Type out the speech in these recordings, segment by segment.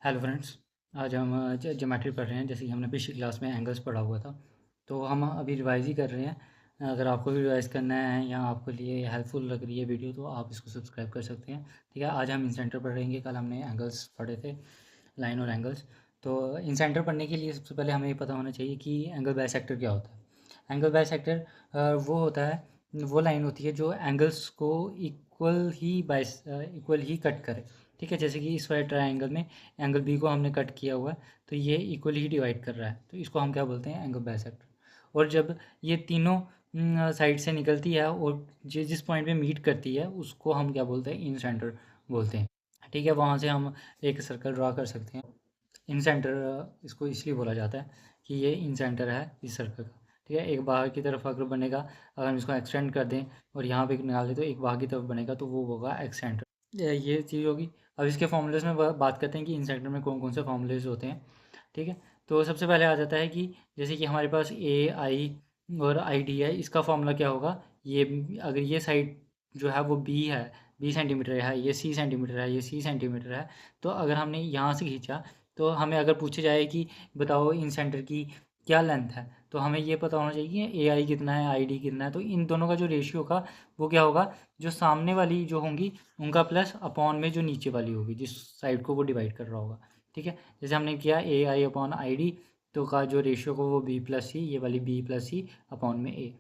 Hello friends. आज हम geometry पढ़ रहे हैं, जैसे कि हमने पिछली क्लास में एंगल्स पढ़ा हुआ था। तो हम अभी रिवाइज ही कर रहे हैं। अगर आपको भी रिवाइज करना है या आपको लिए हेल्पफुल लग रही है वीडियो तो आप इसको सब्सक्राइब कर सकते हैं। ठीक है, आज हम इन सेंटर पढ़ेंगे। कल हमने एंगल्स पढ़े थे, लाइन और एंगल्स। तो इन सेंटर पढ़ने के लिए सबसे पहले हमें ये पता होना चाहिए कि एंगल बाइसेक्टर क्या होता है। एंगल बाइसेक्टर वो होता है, वो लाइन होती है जो एंगल्स को इक्वल ही कट करे। ठीक है, जैसे कि इस वाले ट्रायंगल में एंगल बी को हमने कट किया हुआ है, तो ये इक्वली ही डिवाइड कर रहा है, तो इसको हम क्या बोलते हैं, एंगल बाइसेक्टर। और जब ये तीनों साइड से निकलती है और जिस पॉइंट पे मीट करती है उसको हम क्या बोलते हैं, इन सेंटर बोलते हैं। ठीक है, वहाँ से हम एक सर्कल ड्रा कर सकते हैं। इन सेंटर इसको इसलिए बोला जाता है कि ये इन सेंटर है इस सर्कल का। ठीक है, एक बाहर की तरफ अगर बनेगा, अगर हम इसको एक्सटेंड कर दें और यहाँ पे निकाल दें तो एक बाहर की तरफ बनेगा, तो वो होगा एक्सेंटर। ये चीज़ होगी। अब इसके फॉर्मूलेज में बात करते हैं कि इन सेंटर में कौन कौन से फॉर्मूलेज होते हैं। ठीक है, तो सबसे पहले आ जाता है कि जैसे कि हमारे पास ए आई और आई डी है, इसका फॉर्मूला क्या होगा। ये अगर ये साइड जो है वो बी है, 20 सेंटीमीटर है, ये सी सेंटीमीटर है, ये सी सेंटीमीटर है। तो अगर हमने यहाँ से खींचा तो हमें अगर पूछा जाए कि बताओ इन सेंटर की क्या लेंथ है, तो हमें ये पता होना चाहिए कि ए आई कितना है, आई डी कितना है। तो इन दोनों का जो रेशियो का वो क्या होगा, जो सामने वाली जो होंगी उनका प्लस अपॉन में जो नीचे वाली होगी, जिस साइड को वो डिवाइड कर रहा होगा। ठीक है, जैसे हमने किया ए आई अपॉन आई डी, तो का जो रेशियो को वो बी प्लस सी, ये वाली बी प्लस सी अपॉन में ए।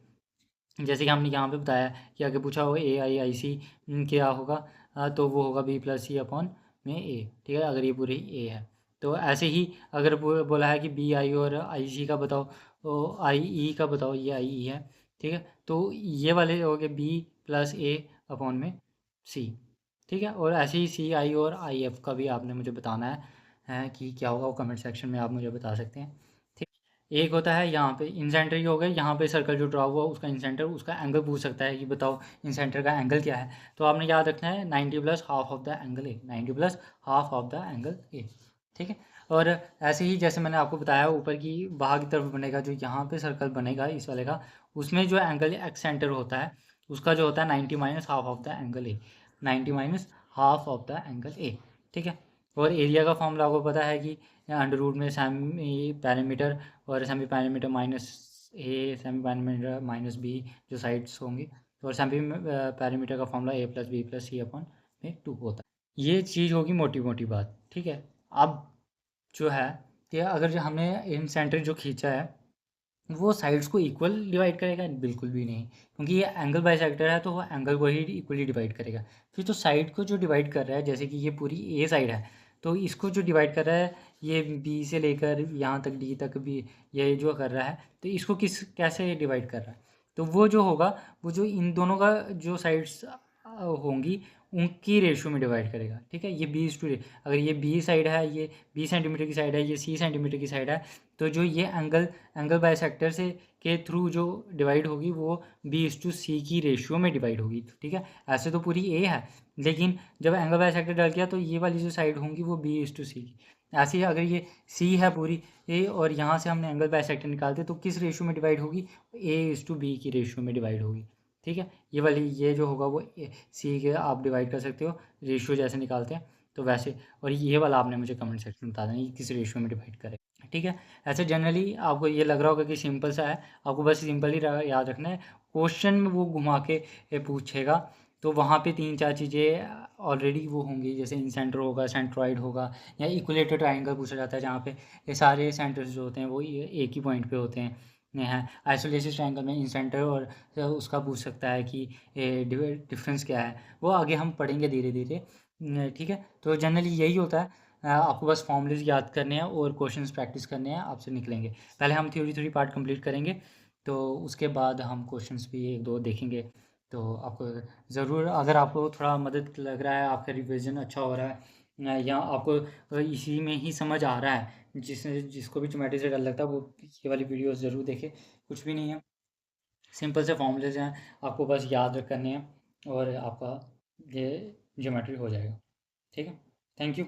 जैसे कि हमने यहाँ पे बताया कि अगर पूछा हो ए आई आई सी क्या होगा, तो वो होगा बी प्लस सी अपॉन में ए। ठीक है, अगर ये पूरी ए है। तो ऐसे ही अगर बोला है कि बी आई और आई सी का बताओ, तो आई ई का बताओ, ये आई ई है। ठीक है, तो ये वाले हो गए बी प्लस ए अपॉन में सी। ठीक है, और ऐसे ही सी आई और आई एफ का भी आपने मुझे बताना है कि क्या होगा, वो कमेंट सेक्शन में आप मुझे बता सकते हैं। एक होता है यहाँ पे इन सेंटर, ही हो गए यहाँ पे सर्कल जो ड्रा हुआ उसका इन सेंटर, उसका एंगल पूछ सकता है कि बताओ इन सेंटर का एंगल क्या है। तो आपने याद रखना है 90 plus half of the angle A, 90 plus half of the angle A. ठीक है, और ऐसे ही जैसे मैंने आपको बताया ऊपर की बाहर की तरफ बनेगा, जो यहाँ पे सर्कल बनेगा इस वाले का, उसमें जो एंगल एक्स सेंटर होता है उसका जो होता है 90 minus half of the angle A, 90 minus half of the angle A. ठीक है, और एरिया का फॉर्मूला आपको पता है कि अंडर रूट में सेमी पैरामीटर और सेमी पैरामीटर माइनस ए, सेमी पैरामीटर माइनस बी जो साइड्स होंगी, और सेमी पैरामीटर का फॉर्मूला ए प्लस बी प्लस सी अपॉन में 2 होता है। ये चीज़ होगी मोटी मोटी बात। ठीक है, अब जो है कि अगर जो हमने इन सेंटर जो खींचा है वो साइड्स को इक्वल डिवाइड करेगा, बिल्कुल भी नहीं, क्योंकि ये एंगल बाइसेक्टर है तो वो एंगल को ही इक्वली डिवाइड करेगा। फिर तो साइड को जो डिवाइड कर रहा है, जैसे कि ये पूरी ए साइड है, तो इसको जो डिवाइड कर रहा है ये बी से लेकर यहाँ तक डी तक भी ये जो कर रहा है, तो इसको कैसे डिवाइड कर रहा है, तो वो जो होगा वो जो इन दोनों का जो साइड्स होंगी उनकी रेशियो में डिवाइड करेगा। ठीक है, ये बी टू, अगर ये बी साइड है, ये 20 सेंटीमीटर की साइड है, ये सी सेंटीमीटर की साइड है, तो जो ये एंगल बाइसेक्टर से के थ्रू जो डिवाइड होगी वो बी इस टू सी की रेशियो में डिवाइड होगी। ठीक है, ऐसे तो पूरी ए है, लेकिन जब एंगल बाइसेक्टर डल गया तो ये वाली जो साइड होंगी वो बी इस टू सी की। ऐसे ही अगर ये सी है पूरी ए और यहाँ से हमने एंगल बाइसेक्टर निकालते तो किस रेशियो में डिवाइड होगी, ए इस टू बी की रेशियो में डिवाइड होगी। ठीक है, ये वाली ये जो होगा वो सी के आप डिवाइड कर सकते हो रेशियो जैसे निकालते हैं तो वैसे। और ये वाला आपने मुझे कमेंट सेक्शन में बता देना कि किस रेशियो में डिवाइड करें। ठीक है, ऐसे जनरली आपको ये लग रहा होगा कि सिंपल सा है, आपको बस सिंपल ही याद रखना है। क्वेश्चन में वो घुमा के पूछेगा तो वहाँ पे 3-4 चीज़ें ऑलरेडी वो होंगी, जैसे इन सेंटर होगा, सेंट्रॉइड होगा, या इक्वलेटर ट्राइंगल पूछा जाता है जहाँ पे ये सारे सेंटर्स जो होते हैं वो एक ही पॉइंट पे होते हैं। आइसोलेसिस ट्राइंगल में इन सेंटर और उसका पूछ सकता है कि डिफरेंस क्या है, वो आगे हम पढ़ेंगे धीरे धीरे। ठीक है, तो जनरली यही होता है। आपको बस फॉर्मूलेज याद करने हैं और क्वेश्चंस प्रैक्टिस करने हैं, आपसे निकलेंगे। पहले हम थ्योरी पार्ट कंप्लीट करेंगे, तो उसके बाद हम क्वेश्चंस भी एक दो देखेंगे। तो आपको ज़रूर, अगर आपको थोड़ा मदद लग रहा है, आपका रिवीजन अच्छा हो रहा है, या आपको इसी में ही समझ आ रहा है, जिसको भी ज्योमेट्री से डर लगता है वो ये वाली वीडियो ज़रूर देखे। कुछ भी नहीं है, सिंपल से फॉर्मूलेज हैं, आपको बस याद करने हैं और आपका ये ज्योमेट्री हो जाएगा। ठीक है, थैंक यू।